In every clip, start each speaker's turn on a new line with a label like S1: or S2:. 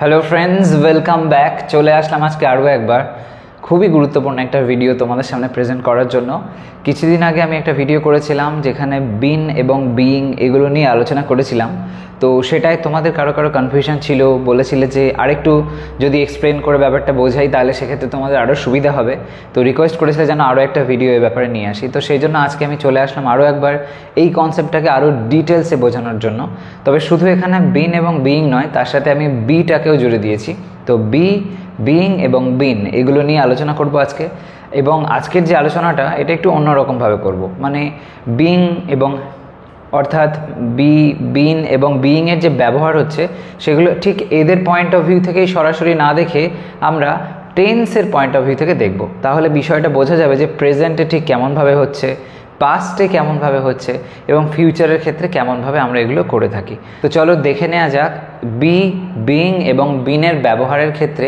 S1: Hello friends, welcome back. চলে আসলাম আজকে আরও একবার খুবই গুরুত্বপূর্ণ একটা ভিডিও তোমাদের সামনে প্রেজেন্ট করার জন্য। কিছুদিন আগে আমি একটা ভিডিও করেছিলাম যেখানে বিন এবং বিইং এগুলো নিয়ে আলোচনা করেছিলাম। তো সেটাই তোমাদের কারো কনফিউশন ছিল, বলেছিলে যে আরেকটু যদি এক্সপ্লেন করে ব্যাপারটা বোঝাই তাহলে সেক্ষেত্রে তোমাদের আরও সুবিধা হবে। তো রিকোয়েস্ট করেছিলে যেন আরও একটা ভিডিও এ ব্যাপারে নিয়ে আসি। তো সেই জন্য আজকে আমি চলে আসলাম আরও একবার এই কনসেপ্টটাকে আরও ডিটেলসে বোঝানোর জন্য। তবে শুধু এখানে বিন এবং বিইং নয়, তার সাথে আমি বিটাকেও জুড়ে দিয়েছি। তো বিইং এবং বিন এগুলো নিয়ে আলোচনা করব আজকে। এবং আজকের যে আলোচনাটা এটা একটু অন্যরকমভাবে করব, মানে বিইং এবং অর্থাৎ বিন এবং বিইংয়ের যে ব্যবহার হচ্ছে সেগুলো ঠিক এদের পয়েন্ট অফ ভিউ থেকেই সরাসরি না দেখে আমরা টেন্সের পয়েন্ট অফ ভিউ থেকে দেখব। তাহলে বিষয়টা বোঝা যাবে যে প্রেজেন্টে ঠিক কেমনভাবে হচ্ছে, পাস্টে কেমনভাবে হচ্ছে এবং ফিউচারের ক্ষেত্রে কেমনভাবে আমরা এগুলো করে থাকি। তো চলো দেখে নেওয়া যাক বিইং এবং বিনের ব্যবহারের ক্ষেত্রে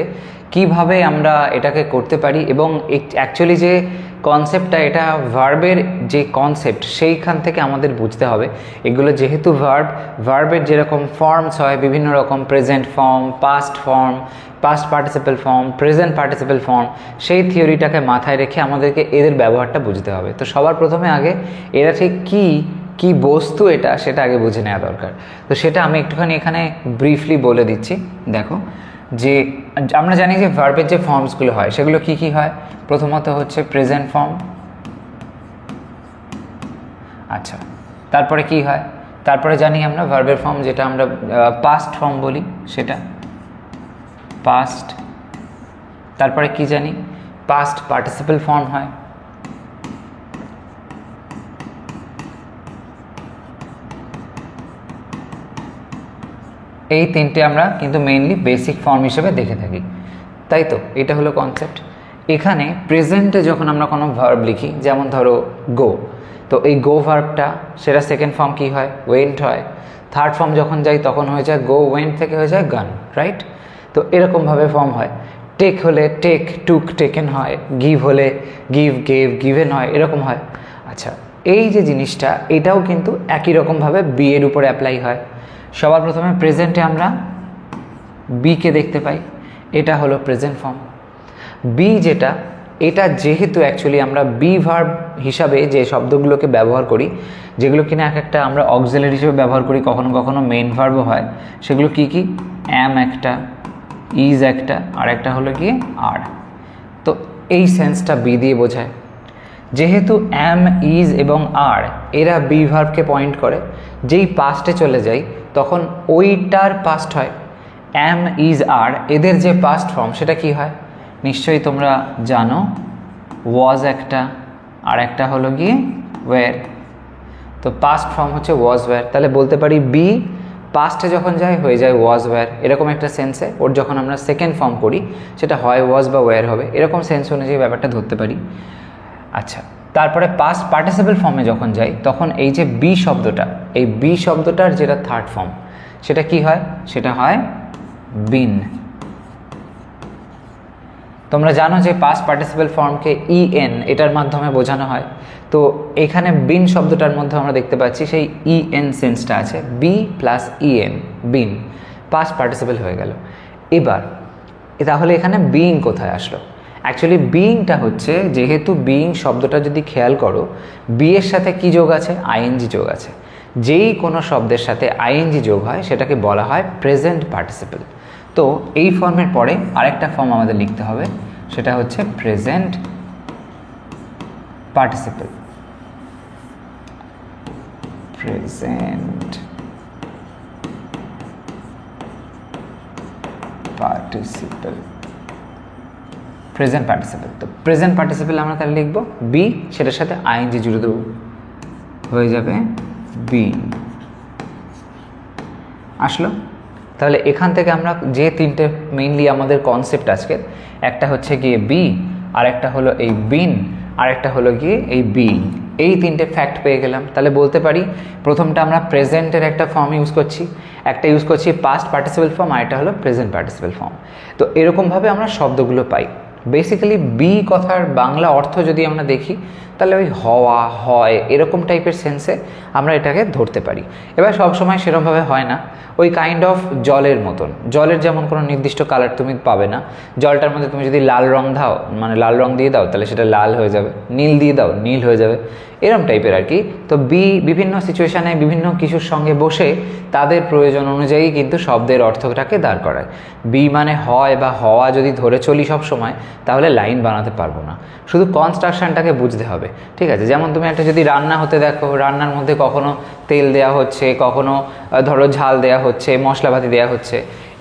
S1: কিভাবে আমরা এটাকে করতে পারি। এবং অ্যাকচুয়ালি যে কনসেপ্টটা, এটা ভার্বের যে কনসেপ্ট সেইখান থেকে আমাদের বুঝতে হবে। এগুলো যেহেতু ভার্বের যেরকম ফর্মস হয় বিভিন্ন রকম, present form, past participle form, present participle form, সেই থিওরিটাকে মাথায় রেখে আমাদেরকে এদের ব্যবহারটা বুঝতে হবে। তো সবার প্রথমে আগে এরা ঠিক কী বস্তু এটা সেটা আগে বুঝে নেওয়া দরকার। তো সেটা আমি একটুখানি এখানে ব্রিফলি বলে দিচ্ছি। দেখো, যে আমরা জানি যে ভার্বের যে ফর্মসগুলো হয় সেগুলো কি হয়। প্রথমত হচ্ছে প্রেজেন্ট ফর্ম। আচ্ছা, তারপরে কি হয়? তারপরে জানি আমরা ভার্বের ফর্ম যেটা আমরা পাস্ট ফর্ম বলি, সেটা পাস্ট। তারপরে কি জানি? পাস্ট পার্টিসিপেল ফর্ম হয়। এই তিনটে আমরা কিন্তু মেইনলি বেসিক ফর্ম হিসেবে দেখে থাকি, তাই তো? এটা হলো কনসেপ্ট। এখানে প্রেজেন্টে যখন আমরা কোনো ভার্ব লিখি, যেমন ধরো গো, তো এই গো ভার্বটা সেটা সেকেন্ড ফর্ম কি হয়? ওয়েন্ট হয়। থার্ড ফর্ম যখন যাই তখন হয়ে যায় গো ওয়েন্ট থেকে হয়ে যায় গান, রাইট? তো এরকমভাবে ফর্ম হয়। টেক হলে টেক টুক টেকেন হয়, গিভ হলে গিভ গেভ গিভেন হয়, এরকম হয়। আচ্ছা, এই যে জিনিসটা এটাও কিন্তু একই রকমভাবে বি এর উপরে অ্যাপ্লাই হয়। সবার প্রথমে প্রেজেন্টে আমরা বিকে দেখতে পাই, এটা হলো প্রেজেন্ট ফর্ম। বি যেটা, এটা যেহেতু অ্যাকচুয়ালি আমরা বি ভার্ব হিসাবে যে শব্দগুলোকে ব্যবহার করি, যেগুলো কিনা এক একটা আমরা অক্সিলারি হিসেবে ব্যবহার করি, কখনো কখনো মেইন ভার্বও হয়, সেগুলো কি অ্যাম একটা, ইজ একটা, আর একটা হলো গিয়ে আর। তো এই সেন্সটা বি দিয়ে বোঝায়। যেহেতু অ্যাম, ইজ এবং আর এরা বি ভার্বকে পয়েন্ট করে, যেই পাস্টে চলে যায় তখন ওইটার পাস্ট হয়। অ্যাম, ইজ, আর এদের যে পাস্ট ফর্ম সেটা কি হয় নিশ্চয়ই তোমরা জানো, ওয়াজ একটা, আর একটা হলো গিয়ে ওয়্যার। তো পাস্ট ফর্ম হচ্ছে ওয়াজ ওয়্যার। তাহলে বলতে পারি বি পাস্টে যখন যায় হয়ে যায় ওয়াজ ওয়্যার, এরকম একটা সেন্সে। ওর যখন আমরা সেকেন্ড ফর্ম করি সেটা হয় ওয়াজ বা ওয়্যার হবে, এরকম সেন্স অনুযায়ী ব্যাপারটা ধরতে পারি। আচ্ছা, তারপরে পাস্ট পার্টিসিপেল ফর্মে যখন যাই তখন এই যে বি শব্দটা, এই বি শব্দটার যেটা থার্ড ফর্ম সেটা কি হয়? সেটা হয় বিন। তোমরা জানো যে পাস্ট পার্টিসিপেল ফর্মকে ইএন এটার মাধ্যমে বোঝানো হয়। তো এখানে বিন শব্দটার মধ্যে আমরা দেখতে পাচ্ছি সেই ইএন সেন্সটা আছে, বি প্লাস ইএন, বিন, পাস্ট পার্টিসিপেল হয়ে গেল। এবার তাহলে এখানে বিইং কোথায় আসলো? অ্যাকচুয়ালি বিইংটা হচ্ছে, যেহেতু বিইং শব্দটা যদি খেয়াল করো, বি এর সাথে কি যোগ আছে? আইএনজি যোগ আছে। যেই কোনো শব্দের সাথে আইএনজি যোগ হয় সেটাকে বলা হয় প্রেজেন্ট পার্টিসিপেল। তো এই ফর্মের পরে আরেকটা ফর্ম আমাদের লিখতে হবে, সেটা হচ্ছে present participle. Present participle, present participle. তো প্রেজেন্ট পার্টিসিপেল আমরা তাহলে লিখব বি, সেটার সাথে আইএনজি জুড়ে দেবো, হয়ে যাবে বি। আসলো? তাহলে এখান থেকে আমরা যে তিনটে মেইনলি আমাদের কনসেপ্ট আজকে, একটা হচ্ছে গিয়ে বি, আর একটা হলো এই বিন, আর একটা হলো গিয়ে এই বিইং, এই তিনটে ফ্যাক্ট পেয়ে গেলাম। তাহলে বলতে পারি প্রথমটা আমরা প্রেজেন্টের একটা ফর্ম ইউজ করছি, একটা ইউজ করছি পাস্ট পার্টিসিপেল ফর্ম, আর একটা হলো প্রেজেন্ট পার্টিসিপেল ফর্ম। তো এরকমভাবে আমরা শব্দগুলো পাই, বেসিক্যালি বি কথার বাংলা অর্থ যদি আমরা দেখি তাহলে ওই হওয়া, হয়, এরকম টাইপের সেন্সে আমরা এটাকে ধরতে পারি। এবার সবসময় সেরকমভাবে হয় না, ওই কাইন্ড অফ জলের মতন। জলের যেমন কোনো নির্দিষ্ট কালার তুমি পাবে না, জলটার মধ্যে তুমি যদি লাল রং দাও, মানে লাল রং দিয়ে দাও, তাহলে সেটা লাল হয়ে যাবে, নীল দিয়ে দাও নীল হয়ে যাবে, এরম টাইপের আর কি। তো বি বিভিন্ন সিচুয়েশানে বিভিন্ন কিছুর সঙ্গে বসে তাদের প্রয়োজন অনুযায়ী কিন্তু শব্দের অর্থটাকে দাঁড় করায়। বি মানে হয় বা হওয়া যদি ধরে চলি সব সময়, তাহলে লাইন বানাতে পারবো না। শুধু কনস্ট্রাকশনটাকে বুঝতে হবে, ঠিক আছে? যেমন তুমি একটা যদি রান্না হতে দেখো, রান্নার মধ্যে কখনো তেল দেওয়া হচ্ছে, কখনো ধরো ঝাল দেওয়া হচ্ছে, মশলাপাতি দেওয়া হচ্ছে,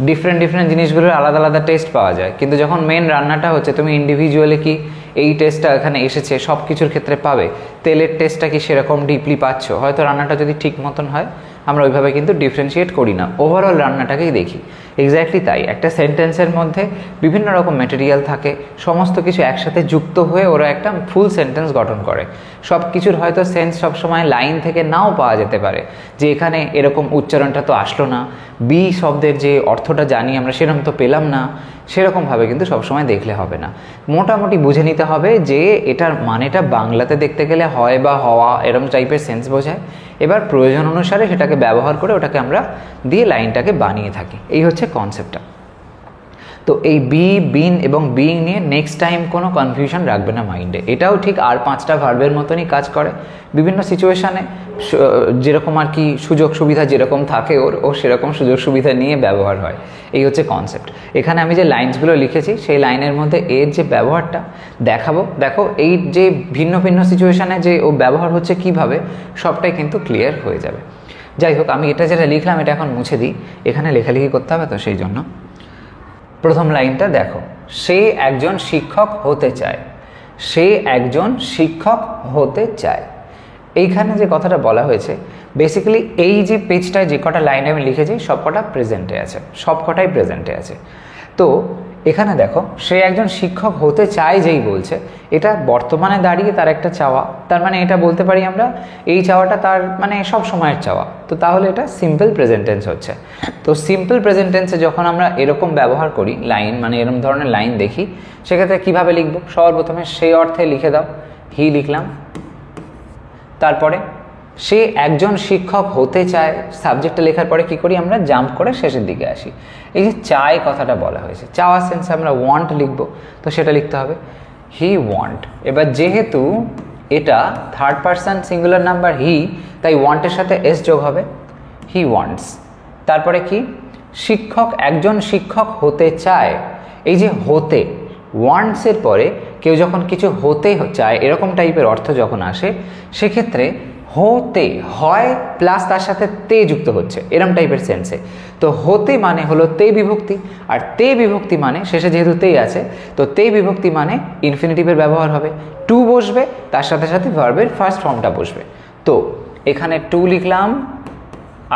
S1: ডিফারেন্ট জিনিসগুলোর আলাদা আলাদা টেস্ট পাওয়া যায়। কিন্তু যখন মেন রান্নাটা হচ্ছে, তুমি ইন্ডিভিজুয়ালি কি এই টেস্টটা এখানে এসেছে সব কিছুর ক্ষেত্রে পাবে, তেলের টেস্টটা কি সেরকম ডিপলি পাচ্ছ? হয়তো রান্নাটা যদি ঠিক মতন হয়, আমরা ওইভাবে কিন্তু ডিফারেন্সিয়েট করি না, ওভারঅল রান্নাটাকেই দেখি। এক্স্যাক্টলি তাই, একটা সেন্টেন্সের মধ্যে বিভিন্ন রকম ম্যাটেরিয়াল থাকে, সমস্ত কিছু একসাথে যুক্ত হয়ে ওরা একটা ফুল সেন্টেন্স গঠন করে। সব কিছুর হয়তো সেন্স সবসময় লাইন থেকে নাও পাওয়া যেতে পারে, যে এখানে এরকম উচ্চারণটা তো আসলো না, বি শব্দের যে অর্থটা জানি আমরা সেরকম তো পেলাম না, সেরকমভাবে কিন্তু সবসময় দেখলে হবে না। মোটামুটি বুঝে নিতে হবে যে এটার মানেটা বাংলাতে দেখতে গেলে হয় বা হওয়া এরকম টাইপের সেন্স বোঝায়। এবার প্রয়োজন অনুসারে সেটাকে ব্যবহার করে ওটাকে আমরা দিয়ে লাইনটাকে বানিয়ে থাকি। এই হচ্ছে কনসেপ্টটা। তো এই বি, বিন এবং বিইং নিয়ে নেক্সট টাইম কোনো কনফিউশন রাখবে না মাইন্ডে। এটাও ঠিক আর 5টা ভার্বের মতনই কাজ করে, বিভিন্ন সিচুয়েশানে যেরকম আর কি সুযোগ সুবিধা যেরকম থাকে ওর সেরকম সুযোগ সুবিধা নিয়ে ব্যবহার হয়। এই হচ্ছে কনসেপ্ট। এখানে আমি যে লাইন্সগুলো লিখেছি সেই লাইনের মধ্যে এর যে ব্যবহারটা দেখাবো, দেখো এই যে ভিন্ন ভিন্ন সিচুয়েশানে যে ও ব্যবহার হচ্ছে কিভাবে, সবটাই কিন্তু ক্লিয়ার হয়ে যাবে। যাই হোক, আমি এটা যেটা লিখলাম এটা এখন মুছে দিই, এখানে লেখালেখি করতে হবে তো সেই জন্য। প্রথম লাইনটা দেখো, সে একজন শিক্ষক হতে চায়, সে একজন শিক্ষক হতে চায়। এইখানে যে কথাটা বলা হয়েছে, বেসিক্যালি এই যে পেজটায় যে কটা লাইন আমি লিখেছি সব কটা প্রেজেন্টে আছে, সব কটাই প্রেজেন্টে আছে। তো এখানে দেখো, সে একজন শিক্ষক হতে চায় যেই বলছে, এটা বর্তমানে দাঁড়িয়ে তার একটা চাওয়া, তার মানে এটা বলতে পারি আমরা এই চাওয়াটা তার মানে সব সময়ের চাওয়া। তো তাহলে এটা সিম্পল প্রেজেন্ট টেন্স হচ্ছে। তো সিম্পল প্রেজেন্ট টেন্সে যখন আমরা এরকম ব্যবহার করি লাইন, মানে এরকম ধরনের লাইন দেখি, সেক্ষেত্রে কীভাবে লিখবো? সবার প্রথমে সেই অর্থে লিখে দাও, হি লিখলাম, তারপরে সে একজন শিক্ষক হতে চায়, সাবজেক্টটা লেখার পরে কি করি আমরা? জাম্প করে শেষের দিকে আসি। এই যে চায় কথাটা বলা হয়েছে, চাওয়ার সেন্সে আমরা ওয়ান্ট লিখবো, তো সেটা লিখতে হবে হি ওয়ান্ট। এবার যেহেতু এটা third person singular number he, তাই ওয়ান্টের সাথে এস যোগ হবে, হি ওয়ান্টস। তারপরে কি? শিক্ষক একজন শিক্ষক হতে চায়। এই যে হতে, ওয়ান্টসের পরে কেউ যখন কিছু হতে চায় এরকম টাইপের অর্থ যখন আসে, সেক্ষেত্রে হতে হয় প্লাস তার সাথে তে যুক্ত হচ্ছে, এরম টাইপের সেন্সে। তো হতে মানে হলো তে বিভক্তি, আর তে বিভক্তি মানে শেষে যেহেতু তে আছে, তো তে বিভক্তি মানে ইনফিনিটিভের ব্যবহার হবে, টু বসবে, তার সাথে সাথে ভার্বের ফার্স্ট ফর্মটা বসবে। তো এখানে টু লিখলাম,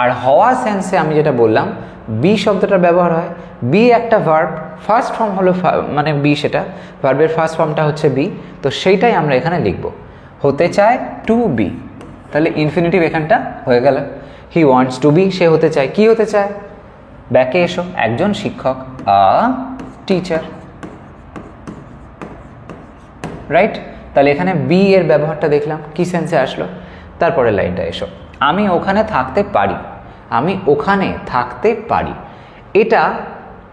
S1: আর হওয়া সেন্সে আমি যেটা বললাম বি শব্দটার ব্যবহার হয়। বি একটা ভার্ব, ফার্স্ট ফর্ম হলো মানে বি, সেটা ভার্বের ফার্স্ট ফর্মটা হচ্ছে বি, তো সেইটাই আমরা এখানে লিখব, হতে চায় টু বি। তাহলে ইনফিনিটিভ এখানটা হয়ে গেল, হি ওয়ান্টস টু বি, সে হতে চায়, কি হতে চায়? ব্যাকে এসো, একজন শিক্ষক, আ টিচার, রাইট? তাহলে এখানে বি এর ব্যবহারটা দেখলাম, কি সেন্সে আসলো। তারপরে লাইনটা এসো, আমি ওখানে থাকতে পারি, আমি ওখানে থাকতে পারি। এটা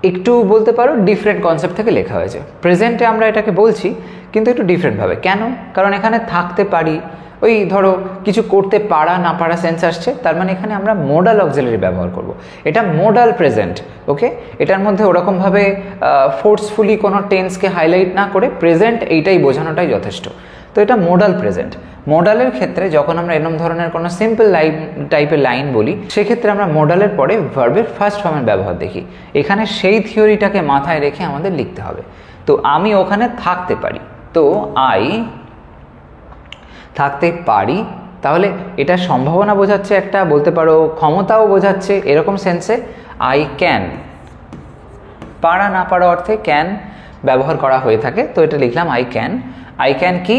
S1: একটু বলতে পারো ডিফারেন্ট কনসেপ্ট থেকে লেখা হয়েছে। প্রেজেন্টে আমরা এটাকে বলছি কিন্তু একটু ডিফারেন্টভাবে। কেন? কারণ এখানে থাকতে পারি, ওই ধরো কিছু করতে পারা না পারা সেন্স আসছে, তার মানে এখানে আমরা মোডাল অক্সিলারি ব্যবহার করব। এটা মোডাল প্রেজেন্ট, ওকে? এটার মধ্যে ওরকমভাবে ফোর্সফুলি কোনো টেন্সকে হাইলাইট না করে প্রেজেন্ট এইটাই বোঝানোটাই যথেষ্ট। তো এটা মোডাল প্রেজেন্ট। মোডালের ক্ষেত্রে যখন আমরা এরকম ধরনের কোনো সিম্পল লাইন টাইপের লাইন বলি, সেক্ষেত্রে আমরা মোডালের পরে ভার্বের ফার্স্ট ফর্মের ব্যবহার দেখি। এখানে সেই থিওরিটাকে মাথায় রেখে আমাদের লিখতে হবে। তো আমি ওখানে থাকতে পারি, তো আই থাকতে পারি, তাহলে এটা সম্ভাবনা বোঝাচ্ছে, একটা বলতে পারো ক্ষমতাও বোঝাচ্ছে, এরকম সেন্সে আই ক্যান। পারা না পারা অর্থে ক্যান ব্যবহার করা হয়ে থাকে, তো এটা লিখলাম আই ক্যান। আই ক্যান কি?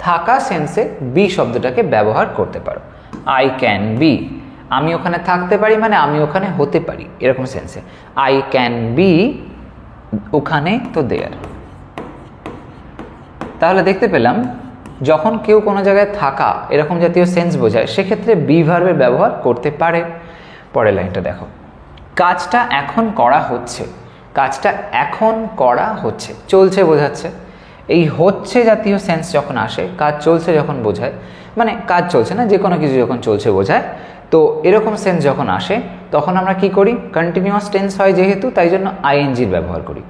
S1: থাকা সেন্সে বি শব্দটাকে ব্যবহার করতে পারো, আই ক্যান বি। আমি ওখানে থাকতে পারি মানে আমি ওখানে হতে পারি, এরকম সেন্সে আই ক্যান বি ওখানে, তো দেয়ার। তাহলে দেখতে পেলাম যখন কেউ কোনো জায়গায় থাকা এরকম জাতীয় সেন্স বোঝায় সেক্ষেত্রে বি ভার্বের ব্যবহার করতে পারে। পরের লাইনটা দেখো, কাজটা এখন করা হচ্ছে, কাজটা এখন করা হচ্ছে, চলছে বোঝাচ্ছে। এই হচ্ছে জাতীয় সেন্স যখন আসে, কাজ চলছে যখন বোঝায়, মানে কাজ চলছে না, যে কোনো কিছু যখন চলছে বোঝায়, তো এরকম সেন্স যখন আসে তখন আমরা কি করি, কন্টিনিউয়াস টেন্স হয় যেহেতু, তাই জন্য আইএনজির ব্যবহার করি।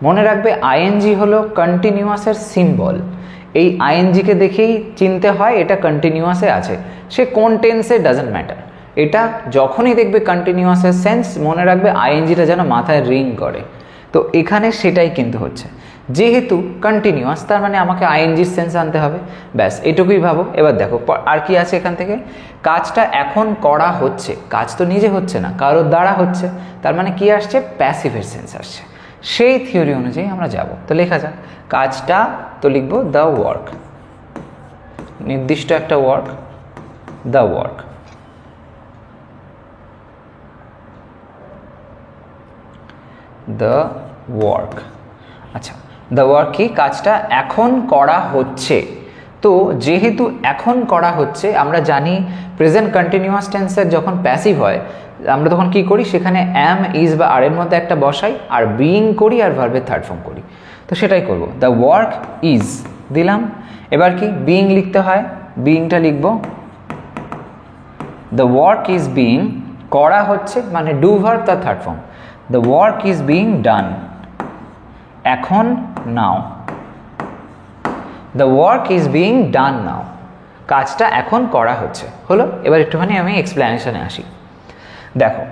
S1: মনে রাখবে আইএনজি হলো কন্টিনিউয়াসের সিম্বল। এই আইএনজিকে দেখেই চিনতে হয় এটা কন্টিনিউয়াসে আছে, সে কোন টেন্সে ডাজন্ট ম্যাটার। এটা যখনই দেখবে কন্টিনিউয়াসের সেন্স, মনে রাখবে আইএনজিটা যেন মাথায় রিং করে। তো এখানে সেটাই কিন্তু হচ্ছে, যেহেতু কন্টিনিউয়াস তার মানে আমাকে আইএনজির সেন্স আনতে হবে, ব্যাস এটুকুই ভাবো। এবার দেখো আর কি আছে এখান থেকে, কাজটা এখন করা হচ্ছে, কাজ তো নিজে হচ্ছে না, কারোর দ্বারা হচ্ছে, তার মানে কি আসছে, প্যাসিভের সেন্স আসছে। সেই থিওরি অনুযায়ী আমরা যাব। তো লেখা যাক, কাজটা তো লিখবো দ্য ওয়ার্ক, নির্দিষ্ট একটা work, the work. The work, আচ্ছা দ্য ওয়ার্ক কি, কাজটা এখন করা হচ্ছে। তো যেহেতু এখন করা হচ্ছে, আমরা জানি প্রেজেন্ট কন্টিনিউয়াস টেন্সের যখন প্যাসিভ হয় আমরা তখন কি করি, সেখানে অ্যাম, ইজ বা আর এর মধ্যে একটা বসাই, আর বিইং করি, আর ভার্বের থার্ড ফর্ম করি। তো সেটাই করব, দ্য ওয়ার্ক ইজ দিলাম। এবার কি, বিইং লিখতে হয়, বিইংটা লিখব দ্য ওয়ার্ক ইজ বিইং, করা হচ্ছে মানে ডু ভার্ব তার third form, the work is being done, এখন now, the work is being done now, কাজটা এখন করা হচ্ছে। হলো, এবার একটুখানি আমি এক্সপ্লেনেশনে আসি। দেখো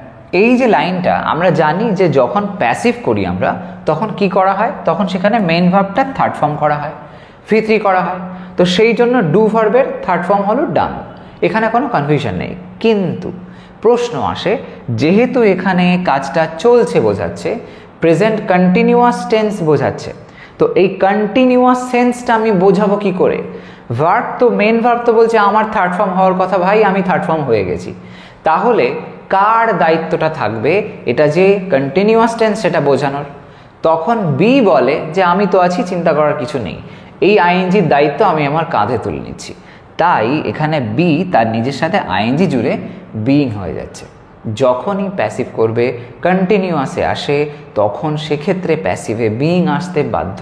S1: এই যে লাইনটা, আমরা জানি যে যখন প্যাসিভ করি আমরা তখন কি করা হয়, তখন সেখানে মেইন ভার্বটা থার্ড ফর্ম করা হয়, V3 করা হয়। তো সেই জন্য ডু ভার্বের থার্ড ফর্ম হলো ডান, এখানে কোনো কনফিউশন নেই। কিন্তু প্রশ্ন আসে, যেহেতু এখানে কাজটা চলছে বোঝাচ্ছে, প্রেজেন্ট কন্টিনিউয়াস টেন্স বোঝাচ্ছে, তো এই কন্টিনিউয়াস সেন্সটা আমি বোঝাবো কি করে? ভার্ব তো, মেন ভার্ব তো বলছে আমার থার্ড ফর্ম হওয়ার কথা, ভাই আমি থার্ড ফর্ম হয়ে গেছি। তাহলে কার দায়িত্বটা থাকবে এটা যে কন্টিনিউয়াস টেন্স সেটা বোঝানোর? তখন বি বলে যে আমি তো আছি, চিন্তা করার কিছু নেই, এই আইএনজির দায়িত্ব আমি আমার কাঁধে তুলে নিচ্ছি। তাই এখানে বি তার নিজের সাথে আইএনজি জুড়ে বিইং হয়ে যাচ্ছে। যখনই প্যাসিভ করবে কন্টিনিউয়াসে আসে তখন সেক্ষেত্রে প্যাসিভে বিইং আসতে বাধ্য,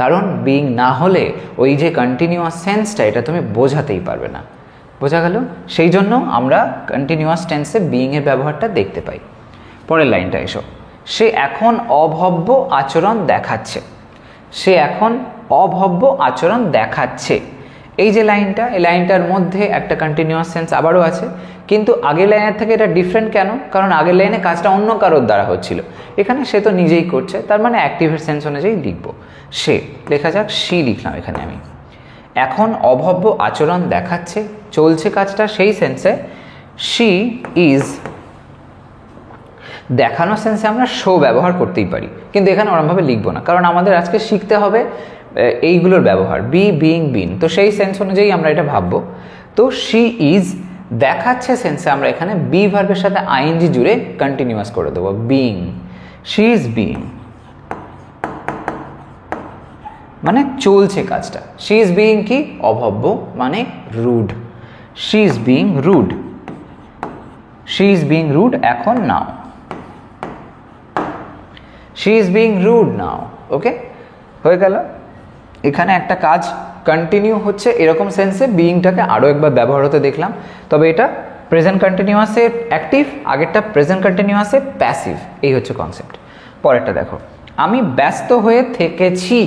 S1: কারণ বিইং না হলে ওই যে কন্টিনিউয়াস সেন্সটা এটা তুমি বোঝাতেই পারবে না। বোঝা গেল? সেই জন্য আমরা কন্টিনিউয়াস টেন্সে বিইংয়ের ব্যবহারটা দেখতে পাই। পরের লাইনটা এসো, সে এখন অভব্য আচরণ দেখাচ্ছে, সে এখন অভব্য আচরণ দেখাচ্ছে। এই যে লাইনটা, এই লাইনটার মধ্যে একটা কন্টিনিউয়াস সেন্স আবারও আছে, কিন্তু আগের লাইনের থেকে এটা ডিফারেন্ট কেন? কারণ আগের লাইনে কাজটা অন্য কারোর দ্বারা হচ্ছিল, এখানে সে তো নিজেই করছে, তার মানে অ্যাক্টিভের সেন্স অনুযায়ী লিখব সে। লেখা যাক, সি লিখলাম এখানে আমি। এখন অভব্য আচরণ দেখাচ্ছে, চলছে কাজটা সেই সেন্সে, শি ইজ। দেখানো সেন্সে আমরা শো ব্যবহার করতেই পারি, কিন্তু এখানে ওরমভাবে লিখবো না, কারণ আমাদের আজকে শিখতে হবে এইগুলোর ব্যবহার, বি, বিইং, বিন। তো সেই সেন্স অনুযায়ী আমরা এটা ভাববো। তো শি ইজ দেখাচ্ছে সেন্সে আমরা এখানে বি ভার্বের সাথে আইএনজি জুড়ে কন্টিনিউয়াস করে দেবো, বিইং। শি ইজ বিইং মানে চলছে কাজটা, শি ইজ বিইং কি, অভব্য মানে rude, she is being rude, she is being rude এখন now, she is being rude now. Okay, হয়ে গেল। এখানে একটা কাজ কন্টিনিউ হচ্ছে এরকম সেন্সে বিইংটাকে আরও একবার ব্যবহার হতে দেখলাম, তবে এটা প্রেজেন্ট কন্টিনিউয়াসে অ্যাক্টিভ, আগেরটা প্রেজেন্ট কন্টিনিউয়াসে প্যাসিভ। এই হচ্ছে কনসেপ্ট। পরেরটা দেখো, আমি ব্যস্ত হয়ে থেকেছি,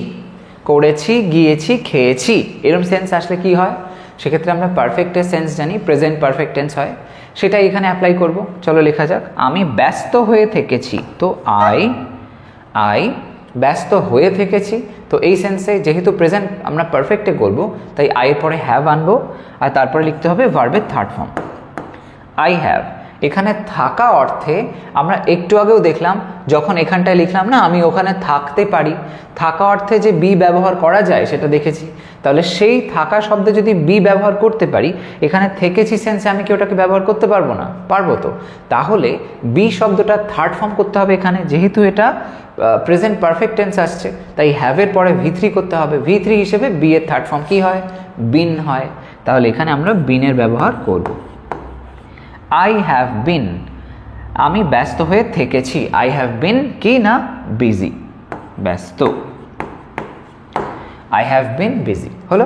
S1: করেছি, গিয়েছি, খেয়েছি, এরকম সেন্স আসলে কি হয়? সেক্ষেত্রে আমরা পারফেক্টের সেন্স জানি, প্রেজেন্ট পারফেক্ট টেন্স হয়, সেটাই এখানে অ্যাপ্লাই করব। চলো লেখা যাক, আমি ব্যস্ত হয়ে থেকেছি। তো আই ব্যস্ত হয়ে থেকেছি, তো এই সেন্সে যেহেতু প্রেজেন্ট আমরা পারফেক্টে করব, তাই আইয়ের পরে হ্যাভ আনবো, আর তারপরে লিখতে হবে ভার্বের থার্ড ফর্ম, আই হ্যাভ। এখানে থাকা অর্থে আমরা একটু আগেও দেখলাম, যখন এখানটায় লিখলাম না আমি ওখানে থাকতে পারি, থাকা অর্থে যে বি ব্যবহার করা যায় সেটা দেখেছি। তাহলে সেই থাকা শব্দে যদি বি ব্যবহার করতে পারি, এখানে থেকেছি সেন্সে আমি কি ওটাকে ব্যবহার করতে পারবো না? পারবো তো। তাহলে বি শব্দটা থার্ড ফর্ম করতে হবে এখানে, যেহেতু এটা প্রেজেন্ট পারফেক্ট টেন্স আসছে, তাই হ্যাভের পরে V3 করতে হবে। V3 হিসেবে বি এর থার্ড ফর্ম কি হয়? বিন হয়। তাহলে এখানে আমরা বিনের ব্যবহার করব। আই হ্যাভ বিন, আমি ব্যস্ত হয়ে থেকেছি। আই হ্যাভ বিন কি না? বিজি, ব্যস্ত। আই হ্যাভ বিন বিজি হলো।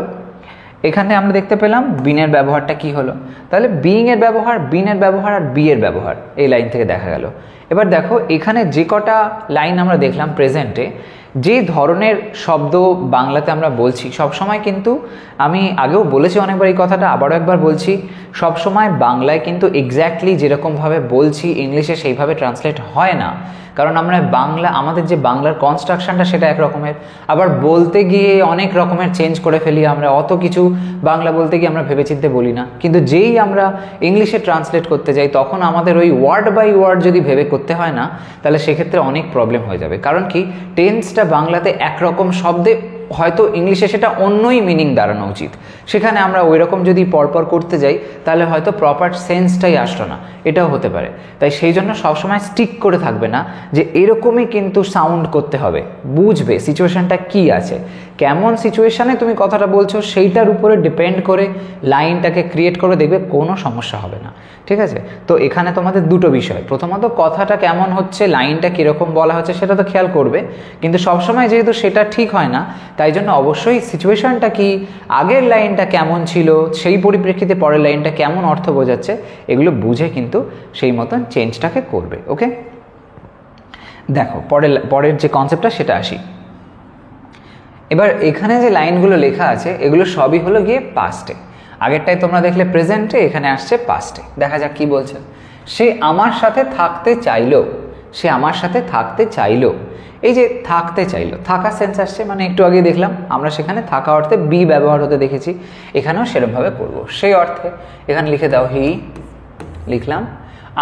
S1: এখানে আমরা দেখতে পেলাম বিনের ব্যবহারটা কি হলো। তাহলে বিইং এর ব্যবহার, বিনের ব্যবহার আর বি এর ব্যবহার এই লাইন থেকে দেখা গেল। এবার দেখো এখানে যে কটা লাইন আমরা দেখলাম প্রেজেন্টে, যে ধরনের শব্দ বাংলাতে আমরা বলছি সবসময়, কিন্তু আমি আগেও বলেছি অনেকবার এই কথাটা, আবারও একবার বলছি, সবসময় বাংলায় কিন্তু এক্স্যাক্টলি যেরকমভাবে বলছি ইংলিশে সেইভাবে ট্রান্সলেট হয় না। কারণ আমরা বাংলা, আমাদের যে বাংলার কনস্ট্রাকশনটা সেটা এক রকমের, আবার বলতে গিয়ে অনেক রকমের চেঞ্জ করে ফেলি আমরা। অত কিছু বাংলা বলতে গিয়ে আমরা ভেবেচিন্তে বলি না, কিন্তু যেই আমরা ইংলিশে ট্রান্সলেট করতে যাই তখন আমাদের ওই ওয়ার্ড বাই ওয়ার্ড যদি ভেবে করতে হয় না, তাহলে সেক্ষেত্রে অনেক প্রবলেম হয়ে যাবে। কারণ কি, টেন্সটা বাংলাতে একরকম শব্দে হয়তো ইংলিশে সেটা অন্যই মিনিং দাঁড়ানো উচিত, সেখানে আমরা ওই রকম যদি পরপর করতে যাই তাহলে হয়তো প্রপার সেন্সটাই আসলো না, এটাও হতে পারে। তাই সেই জন্য সবসময় স্টিক করে থাকবে না যে এরকমই কিন্তু সাউন্ড করতে হবে, বুঝবে সিচুয়েশনটা কি আছে, কেমন সিচুয়েশানে তুমি কথাটা বলছো সেইটার উপরে ডিপেন্ড করে লাইনটাকে ক্রিয়েট করে দেখবে কোনো সমস্যা হবে না। ঠিক আছে? তো এখানে তোমাদের দুটো বিষয়, প্রথমত কথাটা কেমন হচ্ছে, লাইনটা কীরকম বলা হচ্ছে সেটা তো খেয়াল করবে, কিন্তু সবসময় যেহেতু সেটা ঠিক হয় না, তাই জন্য অবশ্যই সিচুয়েশনটা কি, আগের লাইনটা কেমন ছিল, সেই পরিপ্রেক্ষিতে পরের লাইনটা কেমন অর্থ বোঝাচ্ছে, এগুলো বুঝে কিন্তু সেই মতন চেঞ্জটাকে করবে। ওকে, দেখো পরের যে কনসেপ্টটা সেটা আসি। এবার এখানে যে লাইনগুলো লেখা আছে এগুলো সবই হলো গিয়ে পাস্টে। আগেরটাই তোমরা দেখলে প্রেজেন্টে, এখানে আসছে পাস্টে। দেখা যাক কি বলছে। সে আমার সাথে থাকতে চাইলো, সে আমার সাথে থাকতে চাইলো। এই যে থাকতে চাইলো, থাকা সেন্স আসছে, মানে একটু আগে দেখলাম আমরা সেখানে থাকা অর্থে বি ব্যবহার হতে দেখেছি, এখানেও সেরকমভাবে করব। সেই অর্থে এখানে লিখে দাও হি, লিখলাম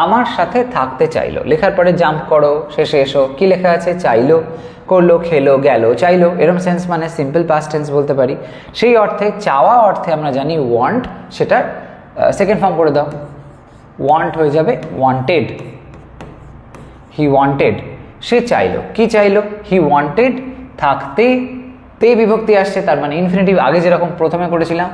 S1: আমার সাথে থাকতে চাইলো। লেখার পরে জাম্প করো, শেষে এসো, কি লেখা আছে? চাইলো, করলো, খেলো, গেল, চাইলো, এরকম সেন্স মানে সিম্পল পাস্ট টেন্স বলতে পারি। সেই অর্থে চাওয়া অর্থে আমরা জানি ওয়ান্ট, সেটার সেকেন্ড ফর্ম করে দাও, ওয়ান্ট হয়ে যাবে ওয়ান্টেড। হি ওয়ান্টেড, সে চাইলো, কি চাইলো? হি ওয়ান্টেড থাকতে, তে বিভক্তি আসছে, তার মানে ইনফিনিটিভ। আগে যেরকম প্রথমে করেছিলাম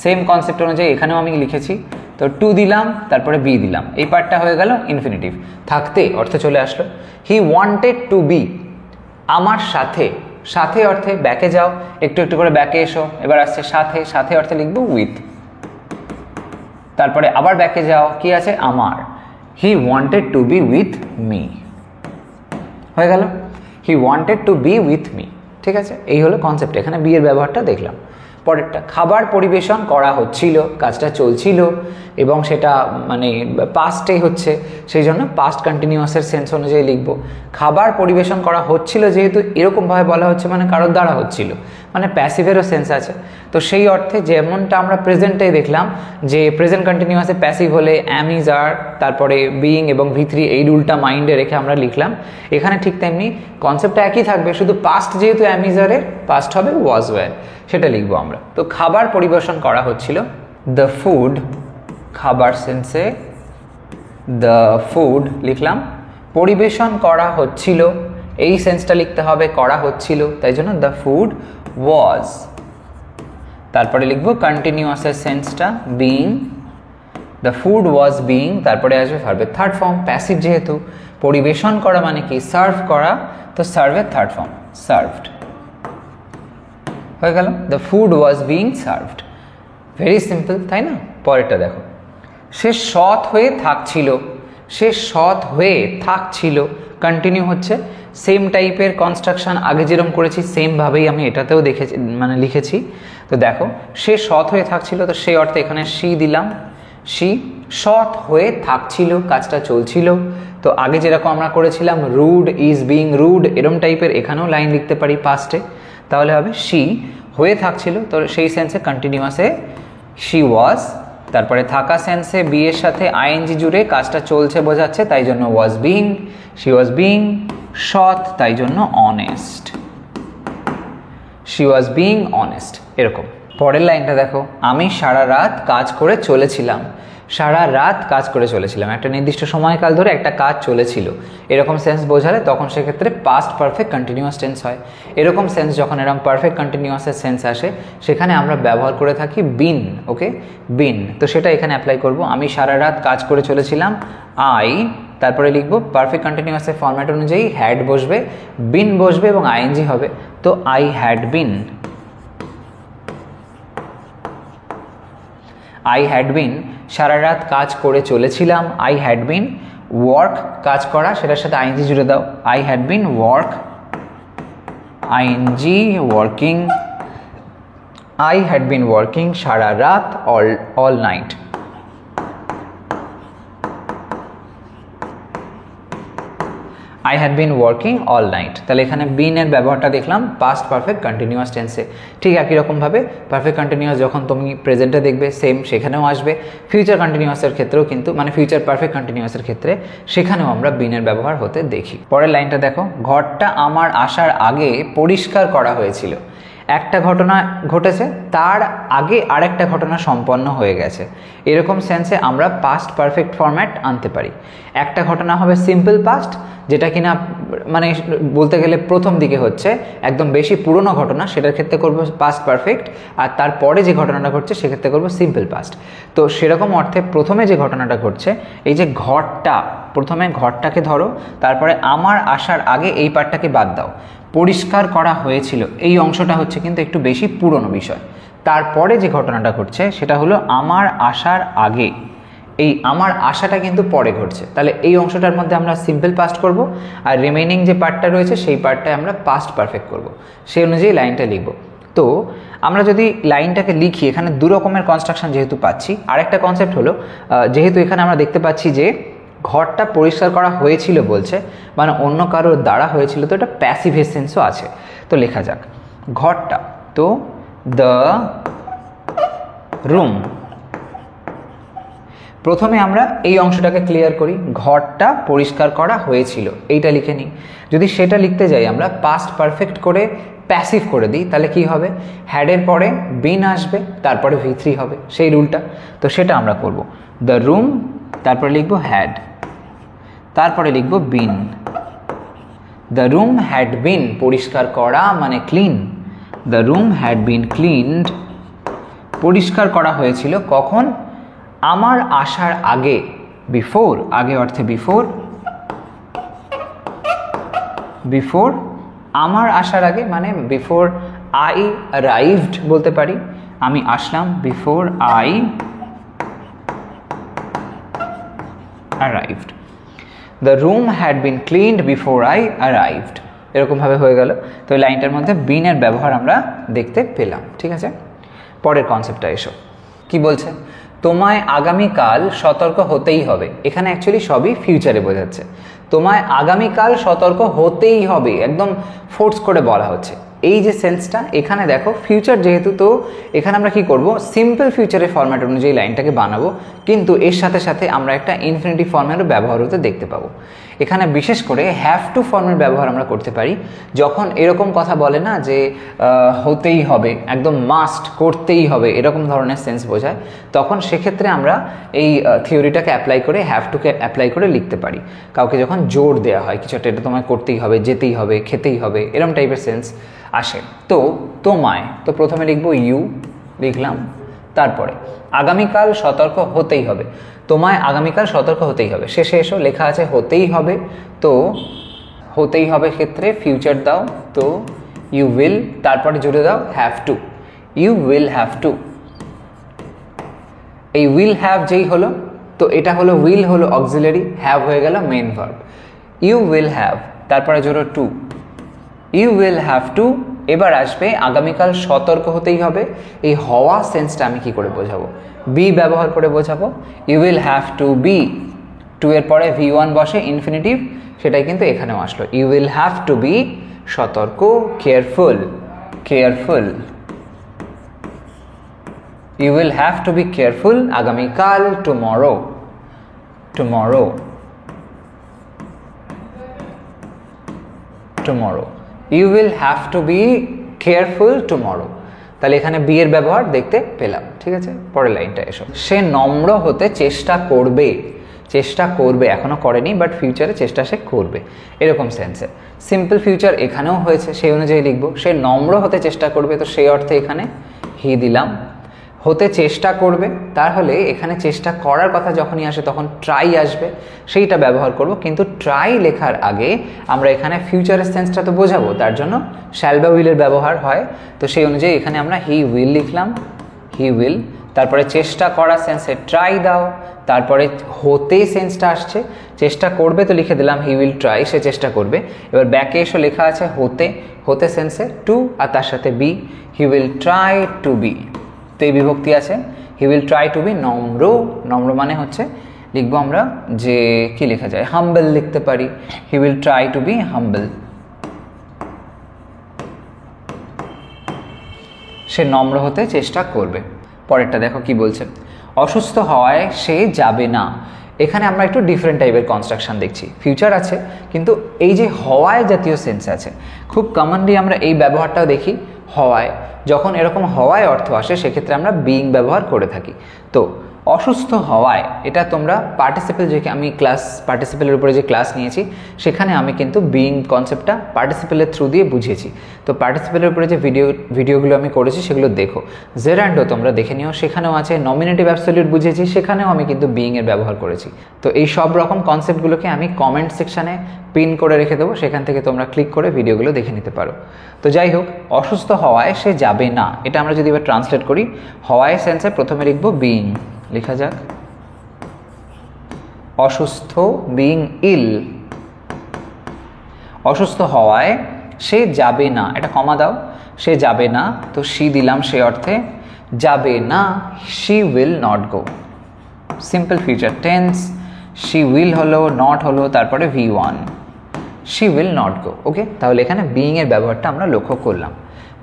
S1: সেম কনসেপ্ট অনুযায়ী এখানেও আমি লিখেছি, তো টু দিলাম, তারপরে বি দিলাম, এই পার্টটা হয়ে গেল ইনফিনিটিভ, থাকতে অর্থে চলে আসলো। হি ওয়ান্টেড টু বি, আমার সাথে, সাথে অর্থে ব্যাকে যাও, একটু একটু করে ব্যাকে এসো, এবার আসছে সাথে, সাথে অর্থে লিখবো উইথ, তারপরে আবার ব্যাকে যাও, কি আছে? আমার। He wanted to B with me, হয়ে গেল he wanted to B with me. ঠিক আছে, এই হলো কনসেপ্ট। এখানে বি এর ব্যবহারটা দেখলাম। পরেরটা, খাবার পরিবেশন করা হচ্ছিল, কাজটা চলছিল এবং সেটা মানে পাস্টে হচ্ছে, সেই জন্য পাস্ট কন্টিনিউয়াসের সেন্স অনুযায়ী লিখবো। খাবার পরিবেশন করা হচ্ছিল, যেহেতু এরকমভাবে বলা হচ্ছে মানে কারোর দ্বারা হচ্ছিল, মানে প্যাসিভেরও সেন্স আছে। তো সেই অর্থে যেমনটা আমরা প্রেজেন্টে দেখলাম যে প্রেজেন্ট কন্টিনিউয়াসে প্যাসিভ হলে অ্যাম, ইজ, আর, তারপরে বিইং এবং V3 এই রুলটা মাইন্ডে রেখে আমরা লিখলাম। এখানে ঠিক তেমনি কনসেপ্টটা একই থাকবে, শুধু পাস্ট যেহেতু অ্যাম, ইজ, আরের পাস্ট হবে ওয়াজ, ওয়্যার, সেটা লিখবো আমরা। তো খাবার পরিবেশন করা হচ্ছিল, দ্য ফুড, খাবার সেন্সে দ্য ফুড লিখলাম, পরিবেশন করা হচ্ছিল, এই সেন্সটা লিখতে হবে, করা হচ্ছিল, তাই জন্য দ্য ফুড ওয়াজ। তারপরে লিখবো কন্টিনিউয়াসের সেন্সটা being, the food was being, তারপরে আসবে ভার্বের থার্ড ফর্ম, প্যাসিভ যেহেতু, পরিবেশন করা মানে কি? সার্ভ করা, তো সার্ভের থার্ড ফর্ম সার্ভড, হয়ে গেল the food was being served. Very simple, তাই না? পরেরটা দেখো, সে সৎ হয়ে থাকছিল, সে সৎ হয়ে থাকছিল, কন্টিনিউ হচ্ছে, সেম টাইপের কনস্ট্রাকশন আগে যেরকম করেছি সেমভাবেই আমি এটাতেও দেখেছি, মানে লিখেছি। তো দেখো সে সৎ হয়ে থাকছিল, তো সেই অর্থে এখানে সি দিলাম, সি সৎ হয়ে থাকছিল, কাজটা চলছিল। তো আগে যেরকম আমরা করেছিলাম রুড, ইজ বিইং রুড, এরম টাইপের এখানেও লাইন লিখতে পারি পাস্টে, তাহলে হবে সি হয়ে থাকছিল, তো সেই সেন্সে কন্টিনিউয়াসে শি ওয়াজ তারপরে থাকা সেন্সে বি এর সাথে আইএনজি জুড়ে কাজটা চলছে বোঝাচ্ছে, তাই জন্য was being, she was being সৎ, তাই জন্য honest, she was being honest. এরকম। পরের লাইনটা দেখো, আমি সারা রাত কাজ করে চলেছিলাম। সারা রাত কাজ করে চলেছিলাম, একটা নির্দিষ্ট সময়কাল ধরে একটা কাজ চলেছিল, এরকম সেন্স বোঝালে তখন সেক্ষেত্রে পাস্ট পারফেক্ট কন্টিনিউয়াস টেন্স হয়। এরকম সেন্স যখন এরকম পারফেক্ট কন্টিনিউয়াসের সেন্স আসে সেখানে আমরা ব্যবহার করে থাকি বিন। ওকে, বিন। তো সেটা এখানে অ্যাপ্লাই করব। আমি সারা রাত কাজ করে চলেছিলাম, আই, তারপরে লিখবো পারফেক্ট কন্টিনিউয়াসের ফরম্যাট অনুযায়ী হ্যাড বসবে, বিন বসবে এবং আইএনজি হবে। তো I had been, I had been সারা রাত কাজ করে চলেছিলাম, আই হ্যাড বিন ওয়ার্ক, কাজ করা, সেটার সাথে আইএনজি জুড়ে দাও, I had been work, ING working, I had been working সারা রাত, all night. I had been working all night. তাহলে এখানে বিনের ব্যবহারটা দেখলাম পাস্ট পারফেক্ট কন্টিনিউয়াস টেন্সে। ঠিক একই রকমভাবে পারফেক্ট কন্টিনিউয়াস যখন তুমি প্রেজেন্টে দেখবে সেম সেখানেও আসবে। ফিউচার কন্টিনিউয়াসের ক্ষেত্রেও কিন্তু মানে ফিউচার পারফেক্ট কন্টিনিউয়াসের ক্ষেত্রে সেখানেও আমরা বিনের ব্যবহার হতে দেখি। পরের লাইনটা দেখো, ঘরটা আমার আসার আগে পরিষ্কার করা হয়েছিল। একটা ঘটনা ঘটেছে, তার আগে আরেকটা ঘটনা সম্পন্ন হয়ে গেছে, এরকম সেন্সে আমরা পাস্ট পারফেক্ট ফরম্যাট আনতে পারি। একটা ঘটনা হবে সিম্পল পাস্ট, যেটা কিনা মানে বলতে গেলে প্রথম দিকে হচ্ছে একদম বেশি পুরনো ঘটনা, সেটার ক্ষেত্রে করব পাস্ট পারফেক্ট, আর তারপরে যে ঘটনাটা ঘটছে সেক্ষেত্রে করব সিম্পল পাস্ট। তো সেরকম অর্থে প্রথমে যে ঘটনাটা ঘটছে, এই যে ঘরটা, প্রথমে ঘরটাকে ধরো, তারপরে আমার আসার আগে এই পার্টটাকে বাদ দাও, পরিষ্কার করা হয়েছিল, এই অংশটা হচ্ছে কিন্তু একটু বেশি পুরনো বিষয়। তারপরে যে ঘটনাটা ঘটছে সেটা হলো আমার আসার আগে, এই আমার আশাটা কিন্তু পরে ঘটছে, তাহলে এই অংশটার মধ্যে আমরা সিম্পল পাস্ট করব, আর রিমেইনিং যে পার্টটা রয়েছে সেই পার্টটায় আমরা পাস্ট পারফেক্ট করব, সেই অনুযায়ী লাইনটা লিখব। তো আমরা যদি লাইনটাকে লিখি, এখানে দু রকমের কনস্ট্রাকশন যেহেতু পাচ্ছি, আরেকটা কনসেপ্ট হলো যেহেতু এখানে আমরা দেখতে পাচ্ছি যে ঘরটা পরিষ্কার করা হয়েছিল বলছে, মানে অন্য কারোর দ্বারা হয়েছিল, তো এটা প্যাসিভ সেন্সও আছে। তো লেখা যাক ঘরটা, তো দ্য রুম। প্রথমে আমরা এই অংশটাকে ক্লিয়ার করি, ঘরটা পরিষ্কার করা হয়েছিল, এইটা লিখে নিই। যদি সেটা লিখতে যাই আমরা পাস্ট পারফেক্ট করে প্যাসিভ করে দিই, তাহলে কি হবে, হ্যাডের পরে বিন আসবে, তারপরে V3 হবে, সেই রুলটা। তো সেটা আমরা করব, দ্য রুম, তারপরে লিখবো হ্যাড, তারপরে লিখবো বিন। দ্য রুম হ্যাড বিন, পরিষ্কার করা মানে clean, the room had been cleaned, পরিষ্কার করা হয়েছিল কখন, আমার আসার আগে, বিফোর, আগে অর্থে বিফোর, বিফোর আমার আসার আগে মানে বিফোর আই অ্যারাইভড বলতে পারি, আমি আসলাম, before I arrived. The room had been cleaned before I arrived, এরকমভাবে হয়ে গেল। তো এই লাইনটার মধ্যে বিনের ব্যবহার আমরা দেখতে পেলাম। ঠিক আছে, পরের কনসেপ্টটা এসো। কি বলছে, তোমায় আগামীকাল সতর্ক হতেই হবে। এখানে অ্যাকচুয়ালি সবই ফিউচারে বোঝাচ্ছে, তোমায় আগামীকাল সতর্ক হতেই হবে, একদম ফোর্স করে বলা হচ্ছে। এই যে সেন্সটা এখানে দেখো ফিউচার যেহেতু, তো এখানে আমরা কি করব, সিম্পল ফিউচারের ফরম্যাট অনুযায়ী লাইনটাকে বানাবো, কিন্তু এর সাথে সাথে আমরা একটা ইনফিনিটিভ ফর্মেটও ব্যবহার হতে দেখতে পাবো। এখানে বিশেষ করে হ্যাভ টু ফর্মের ব্যবহার আমরা করতে পারি যখন এরকম কথা বলে না যে হতেই হবে, একদম মাস্ট, করতেই হবে, এরকম ধরনের সেন্স বোঝায়, তখন সেক্ষেত্রে আমরা এই থিওরিটাকে অ্যাপ্লাই করে হ্যাভ টুকে অ্যাপ্লাই করে লিখতে পারি। কাউকে যখন জোর দেওয়া হয় কিছু একটা, এটা তোমায় করতেই হবে, যেতেই হবে, খেতেই হবে, এরকম টাইপের সেন্স আসে। তো তোমায়, তো প্রথমে লিখবো ইউ, লিখলাম, তারপরে আগামীকাল সতর্ক হতেই হবে, তোমায় আগামীকাল সতর্ক হতেই হবে, শেষে এসো লেখা আছে হতেই হবে, তো হতেই হবে ক্ষেত্রে ফিউচার দাও, তো ইউ উইল, তারপরে জুড়ে দাও have to, you will have to. এই উইল হ্যাভ যেই হলো, তো এটা হলো উইল হলো অক্সিলারি, হ্যাভ হয়ে গেল main verb, you will have, তারপরে জুড়ো to, you will have to. এবার আসবে আগামীকাল সতর্ক হতেই হবে, এই হওয়া সেন্সটা আমি কি করে বোঝাবো, বি ব্যবহার করে বোঝাবো, you will have to be, to এর পরে V1 বসে ইনফিনিটিভ, সেটাই কিন্তু এখানেও আসলো, you will have to be সতর্ক, careful, careful, you will have to be careful, আগামীকাল, tomorrow, tomorrow, tomorrow, you will have to be careful tomorrow. তাহলে এখানে বি এর ব্যবহার দেখতে পেলাম, ঠিক আছে। পরের লাইনটা এসো, সে নম্র হতে চেষ্টা করবে, চেষ্টা করবে, এখনো করেনি বাট ফিউচারে চেষ্টা সে করবে, এরকম সেন্সে। সিম্পল ফিউচার এখানেও হয়েছে, সেই অনুযায়ী লিখবো সে নম্র হতে চেষ্টা করবে, তো সেই অর্থে এখানে হি দিলাম। হতে চেষ্টা করবে, তাহলে এখানে চেষ্টা করার কথা যখনই আসে তখন ট্রাই আসবে, সেইটা ব্যবহার করব। কিন্তু ট্রাই লেখার আগে আমরা এখানে ফিউচারের সেন্সটা তো বোঝাবো, তার জন্য শ্যাল বা উইলের ব্যবহার হয়। তো সেই অনুযায়ী এখানে আমরা হি উইল লিখলাম, হি উইল। তারপরে চেষ্টা করা সেন্সে ট্রাই দাও, তারপরে হতে সেন্সটা আসছে, চেষ্টা করবে তো লিখে দিলাম হি উইল ট্রাই, সে চেষ্টা করবে। এবার ব্যাকে এসে লেখা আছে হতে, হতে সেন্সে টু আর তার সাথে be, he will try to be. তো এই বিভক্তি আছে, he will try to be নম্র, নম্র মানে হচ্ছে লিখবো আমরা যে কি লেখা যায়, হাম্বল লিখতে পারি, he will try to be humble. সে নম্র হতে চেষ্টা করবে। পরেরটা দেখো কি বলছে, অসুস্থ হওয়ায় সে যাবে না। এখানে আমরা একটু ডিফারেন্ট টাইপের কনস্ট্রাকশন দেখছি, ফিউচার আছে কিন্তু এই যে হওয়ায় জাতীয় সেন্স আছে। খুব কমনলি আমরা এই ব্যবহারটাও দেখি, হওয়ায়, যখন এরকম হওয়ায় অর্থ আসে সেক্ষেত্রে আমরা বিইং ব্যবহার করে থাকি। তো অসুস্থ হওয়ায়, এটা তোমরা পার্টিসিপেল, যে আমি ক্লাস পার্টিসিপেলের উপরে যে ক্লাস নিয়েছি সেখানে আমি কিন্তু বিইং কনসেপ্টটা পার্টিসিপেলের থ্রু দিয়ে বুঝিয়েছি। তো পার্টিসিপেলের উপরে যে ভিডিওগুলো আমি করেছি সেগুলো দেখো, জেরান্ডো তোমরা দেখে নিও, সেখানেও আছে। নমিনেটিভ অ্যাবসলিউট বুঝিয়েছি, সেখানেও আমি কিন্তু বিইংয়ের ব্যবহার করেছি। তো এই সব রকম কনসেপ্টগুলোকে আমি কমেন্ট সেকশানে পিন করে রেখে দেবো, সেখান থেকে তোমরা ক্লিক করে ভিডিওগুলো দেখে নিতে পারো। তো যাই হোক, অসুস্থ হওয়ায় সে যাবে না, এটা আমরা যদি এবার ট্রান্সলেট করি, হওয়ায় সেন্সে প্রথমে লিখবো বিইং, লেখা যাক অসুস্থ, বিইং ইল, অসুস্থ হওয়ায় সে যাবে না, এটা কমা দাও, সে যাবে না, তো শি দিলাম, সে অর্থে যাবে না, she will not go. Simple future tense, she will হলো, নট হলো, তারপরে V1, she will not go. Okay, তাহলে এখানে বিইং এর ব্যবহারটা আমরা লক্ষ্য করলাম।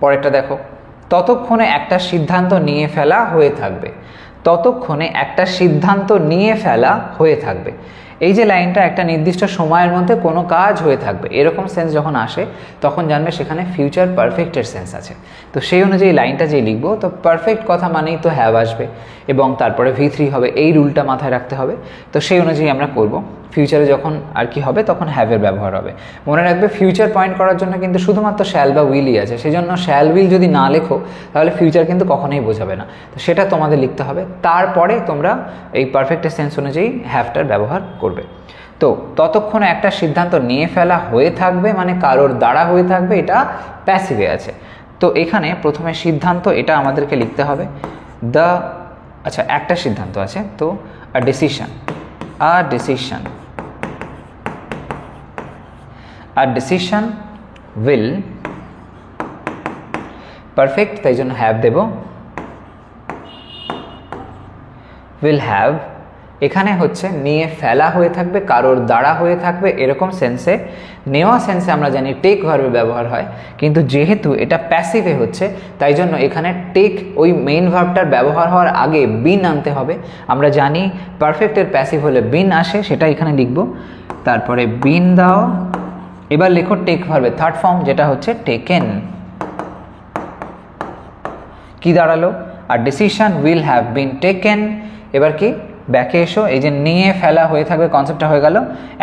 S1: পরেরটা দেখো, ততক্ষণে একটা সিদ্ধান্ত নিয়ে ফেলা হয়ে থাকবে, ততক্ষণে একটা সিদ্ধান্ত নিয়ে ফেলা হয়ে থাকবে। এই যে লাইনটা, একটা নির্দিষ্ট সময়ের মধ্যে কোনো কাজ হয়ে থাকবে, এরকম সেন্স যখন আসে তখন জানবে সেখানে ফিউচার পারফেক্টের সেন্স আছে। তো সেই অনুযায়ী লাইনটা যে লিখবো, তো পারফেক্ট কথা মানেই তো হ্যাভ আসবে এবং তারপরে V3 হবে, এই রুলটা মাথায় রাখতে হবে। তো সেই অনুযায়ী আমরা করব, ফিউচারে যখন আর কি হবে তখন হ্যাভের ব্যবহার হবে। মনে রাখবে ফিউচার পয়েন্ট করার জন্য কিন্তু শুধুমাত্র শ্যাল বা উইলই আছে, সেই জন্য শ্যাল উইল যদি না লেখো তাহলে ফিউচার কিন্তু কখনোই বোঝাবে না। তো সেটা তোমাদের লিখতে হবে, তারপরে তোমরা এই পারফেক্টের সেন্স অনুযায়ী হ্যাভটার ব্যবহার করবে। তো ততক্ষণে একটা সিদ্ধান্ত নিয়ে ফেলা হয়ে থাকবে মানে কারোর দ্বারা হয়ে থাকবে, এটা প্যাসিভে আছে। তো এখানে প্রথমে সিদ্ধান্ত, এটা আমাদেরকে লিখতে হবে আচ্ছা একটা সিদ্ধান্ত আছে, তো আ decision, a decision, a decision will, perfect তাই জন্য হ্যাভ দেব, উইল হ্যাভ। এখানে হচ্ছে নিয়ে ফেলা হয়ে থাকবে, কারোর দ্বারা হয়ে থাকবে, এরকম সেন্সে। নেওয়া সেন্সে আমরা জানি টেক ভার্বের ব্যবহার হয়, কিন্তু যেহেতু এটা প্যাসিভে হচ্ছে তাই জন্য এখানে টেক ওই মেইন ভার্বটার ব্যবহার হওয়ার আগে বিন আনতে হবে। আমরা জানি পারফেক্টের প্যাসিভ হলে বিন আসে, সেটা এখানে লিখব। তারপরে বিন দাও, এবার লেখো টেক ভার্বের থার্ড ফর্ম যেটা হচ্ছে টেকেন। কি দাঁড়ালো, our decision will have been taken. এবার কি, ব্যাকে এসো, এই যে নিয়ে ফেলা হয়ে থাকবে কনসেপ্টটা হয়ে গেল,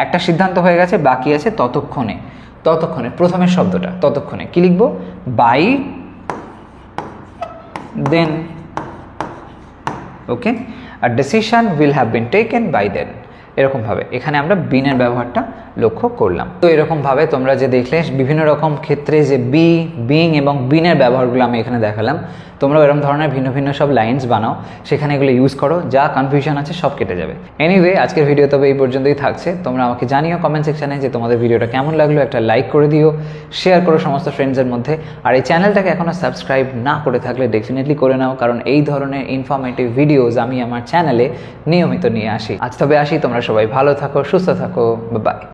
S1: একটা সিদ্ধান্ত হয়ে গেছে, বাকি আছে ততক্ষণে। ততক্ষণে প্রথমের শব্দটা, ততক্ষণে কি লিখবো, by then. Okay, our decision will have been taken by then, এরকমভাবে এখানে আমরা বিনের ব্যবহারটা লক্ষ্য করলাম। তো এরকমভাবে তোমরা যে দেখলে বিভিন্ন রকম ক্ষেত্রে যে বিইং এবং বিনের ব্যবহারগুলো আমি এখানে দেখালাম, তোমরা এরকম ধরনের ভিন্ন ভিন্ন সব লাইন্স বানাও, সেখানে এগুলো ইউজ করো, যা কনফিউশন আছে সব কেটে যাবে। এনিওয়ে, আজকের ভিডিও তবে এই পর্যন্তই থাকছে। তোমরা আমাকে জানিও কমেন্ট সেকশানে যে তোমাদের ভিডিওটা কেমন লাগলো, একটা লাইক করে দিও, শেয়ার করো সমস্ত ফ্রেন্ডসের মধ্যে। আর এই চ্যানেলটাকে এখনও সাবস্ক্রাইব না করে থাকলে ডেফিনেটলি করে নাও, কারণ এই ধরনের ইনফরমেটিভ ভিডিওস আমি আমার চ্যানেলে নিয়মিত নিয়ে আসি। আজ তবে আসি, তোমরা সবাই ভালো থাকো, সুস্থ থাকো, বাই।